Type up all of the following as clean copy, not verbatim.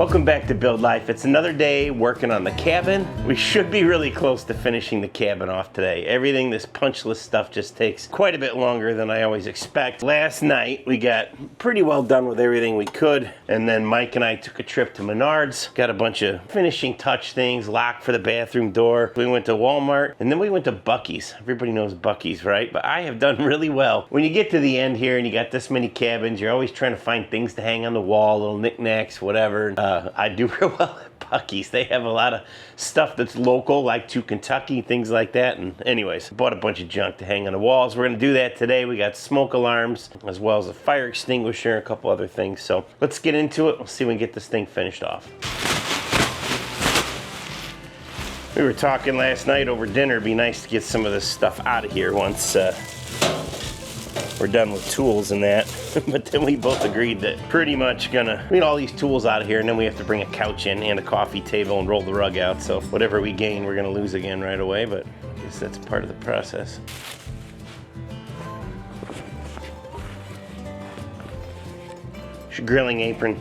Welcome back to Build Life. It's another day working on the cabin. We should be really close to finishing the cabin off today. Everything, this punch list stuff just takes quite a bit longer than I always expect. Last night we got pretty well done with everything we could, and then Mike and I took a trip to Menards, got a bunch of finishing touch things, lock for the bathroom door. We went to Walmart, and then we went to Buc-ee's. Everybody knows Buc-ee's, right? But I have done really well. When you get to the end here and you got this many cabins, you're always trying to find things to hang on the wall, little knickknacks, whatever. I do real well at Buc-ee's. They have a lot of stuff that's local, like to Kentucky, things like that. And anyways, bought a bunch of junk to hang on the walls. We're gonna do that today. We got smoke alarms, as well as a fire extinguisher, and a couple other things. So let's get into it. We'll see if we can get this thing finished off. We were talking last night over dinner. It'd be nice to get some of this stuff out of here once we're done with tools and that. But then we both agreed that pretty much gonna get all these tools out of here, and then we have to bring a couch in and a coffee table and roll the rug out. So whatever we gain, we're gonna lose again right away, but I guess that's part of the process. Your grilling apron.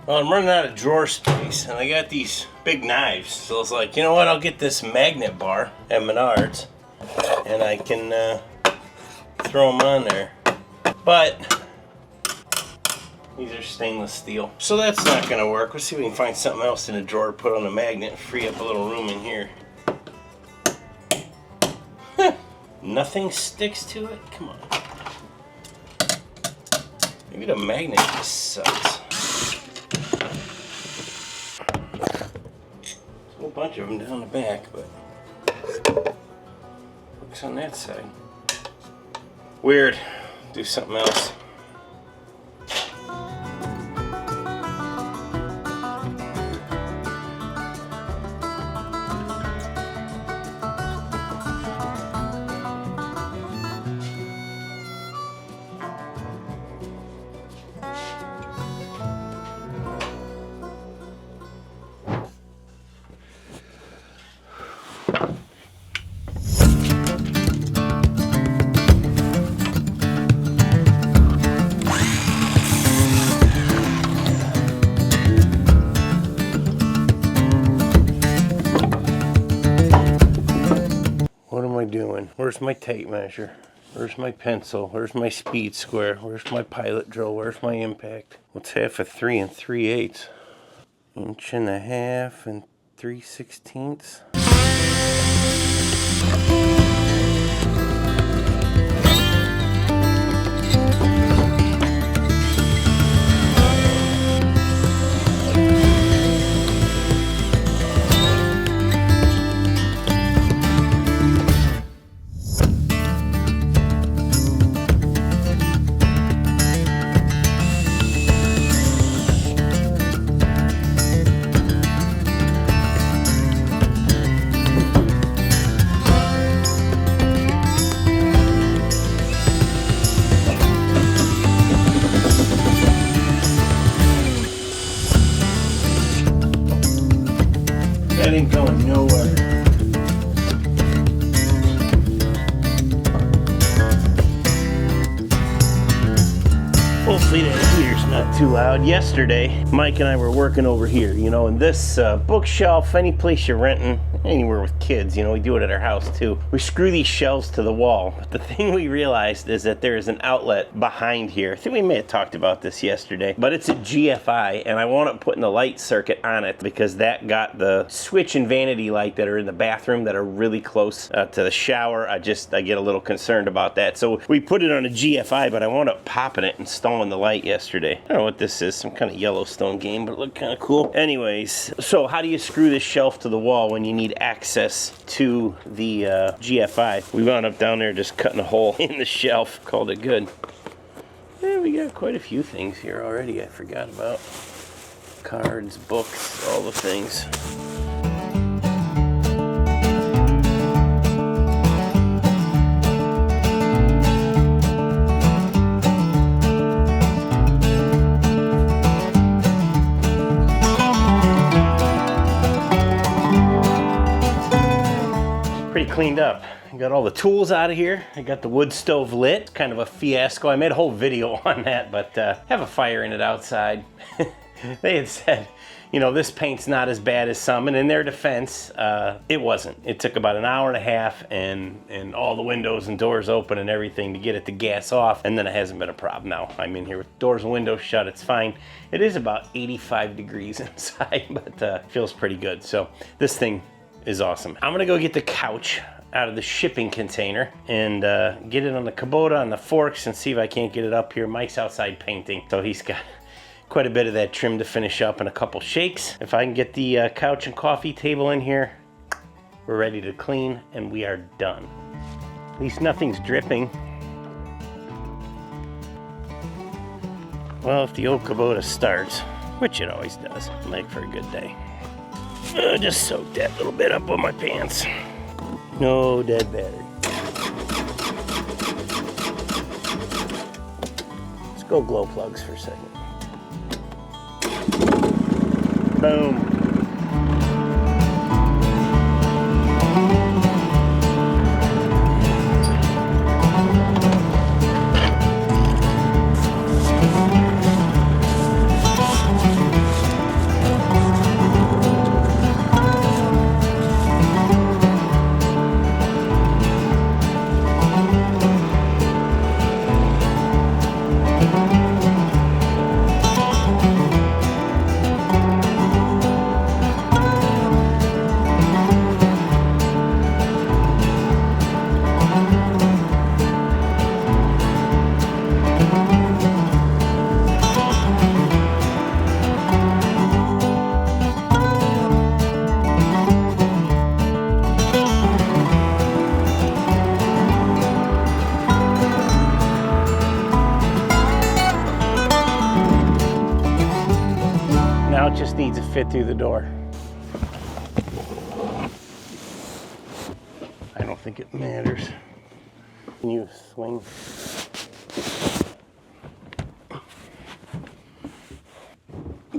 Well, I'm running out of drawer space, and I got these big knives, so it's like, you know what, I'll get this magnet bar at Menards, and I can throw them on there. But these are stainless steel, so that's not gonna work. Let's see if we can find something else in a drawer to put on the magnet and free up a little room in here. Nothing sticks to it? Come on. Maybe the magnet just sucks. A whole bunch of them down the back, but works on that side. Weird. Do something else. What am I doing? Where's my tape measure? Where's my pencil? Where's my speed square? Where's my pilot drill? Where's my impact? What's half of 3 3/8? 1.5 3/16. That ain't going nowhere. Hopefully that heater's not too loud. Yesterday, Mike and I were working over here, you know, in this bookshelf, any place you're renting, anywhere with kids, you know, we do it at our house too. We screw these shelves to the wall, but the thing we realized is that there is an outlet behind here. I think we may have talked about this yesterday, but it's a GFI, and I wound up putting the light circuit on it because that got the switch and vanity light that are in the bathroom that are really close to the shower. I get a little concerned about that. So we put it on a GFI, but I wound up popping it, installing the light yesterday. I don't know what this is, some kind of Yellowstone game, but it looked kind of cool. Anyways, so how do you screw this shelf to the wall when you need access to the GFI? We wound up down there just cutting a hole in the shelf. Called it good. Yeah, we got quite a few things here already I forgot about. Cards, books, all the things. pretty cleaned up. I got all the tools out of here. I got the wood stove lit. Kind of a fiasco. I made a whole video on that, but have a fire in it outside. They had said, you know, this paint's not as bad as some, and in their defense, it wasn't. It took about an hour and a half and all the windows and doors open and everything to get it to gas off, and then it hasn't been a problem. Now I'm in here with doors and windows shut, it's fine. It is about 85 degrees inside, but feels pretty good. So this thing is awesome. I'm gonna go get the couch out of the shipping container and get it on the Kubota on the forks and see if I can't get it up here. Mike's outside painting, so he's got quite a bit of that trim to finish up and a couple shakes. If I can get the couch and coffee table in here, we're ready to clean and we are done. At least nothing's dripping. Well, if the old Kubota starts, which it always does, make for a good day. Just soak that little bit up on my pants. No dead battery. Let's go glow plugs for a second. Boom. Now it just needs to fit through the door. I don't think it matters. Can you swing?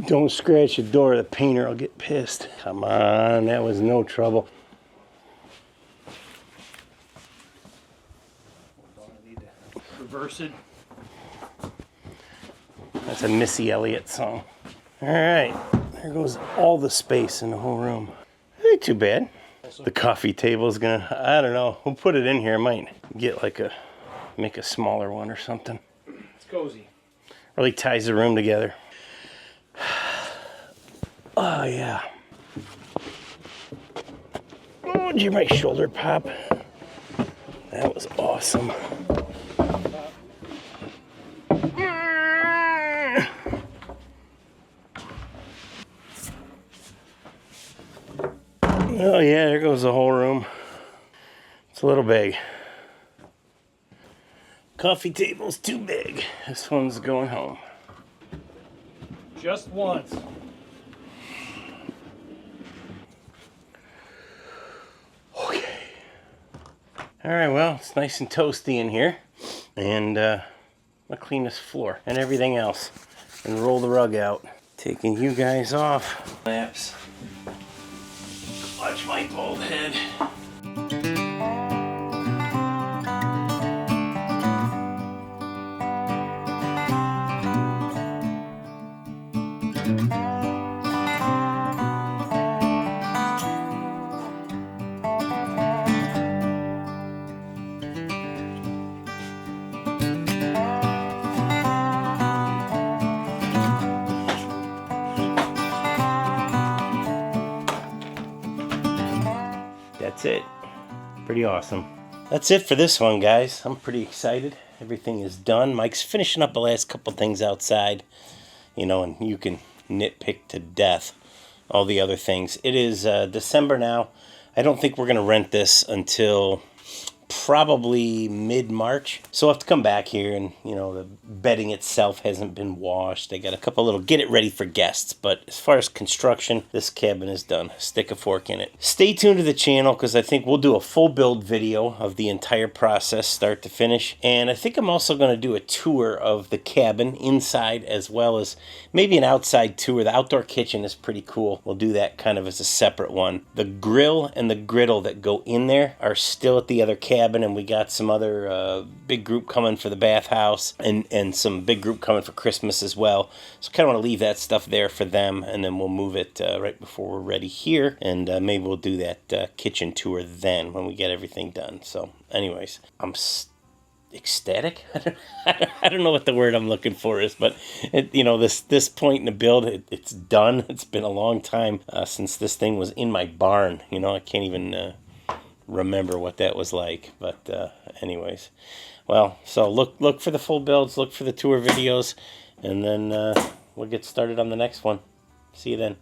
Don't scratch the door, the painter will get pissed. Come on, that was no trouble. I need to reverse it. That's a Missy Elliott song. All right, there goes all the space in the whole room. Ain't too bad. The coffee table's gonna, I don't know, we'll put it in here. I might get like make a smaller one or something. It's cozy. Really ties the room together. Oh yeah. Oh, did you my shoulder pop? That was awesome. Oh yeah, there goes the whole room. It's a little big. Coffee table's too big. This one's going home. Just once. Okay. All right, well, it's nice and toasty in here. And I'll clean this floor and everything else and roll the rug out. Taking you guys off. Laps. Watch my bald head. That's it. Pretty awesome. That's it for this one, guys. I'm pretty excited. Everything is done. Mike's finishing up the last couple things outside, you know, and you can nitpick to death all the other things. It is December now. I don't think we're going to rent this until probably mid-March. So I'll have to come back here, and you know, the bedding itself hasn't been washed. I got a couple little get it ready for guests, but as far as construction, this cabin is done. Stick a fork in it. Stay tuned to the channel, because I think we'll do a full build video of the entire process start to finish, and I think I'm also going to do a tour of the cabin inside, as well as maybe an outside tour. The outdoor kitchen is pretty cool. We'll do that kind of as a separate one. The grill and the griddle that go in there are still at the other cabin, and we got some other big group coming for the bathhouse, and some big group coming for Christmas as well. So kind of want to leave that stuff there for them, and then we'll move it right before we're ready here, and maybe we'll do that kitchen tour then when we get everything done. So anyways, I'm ecstatic. I don't know what the word I'm looking for is, but you know, this point in the build, it's done. It's been a long time since this thing was in my barn. You know, I can't even remember what that was like. But anyways, well, so look for the full builds, look for the tour videos, and then we'll get started on the next one. See you then.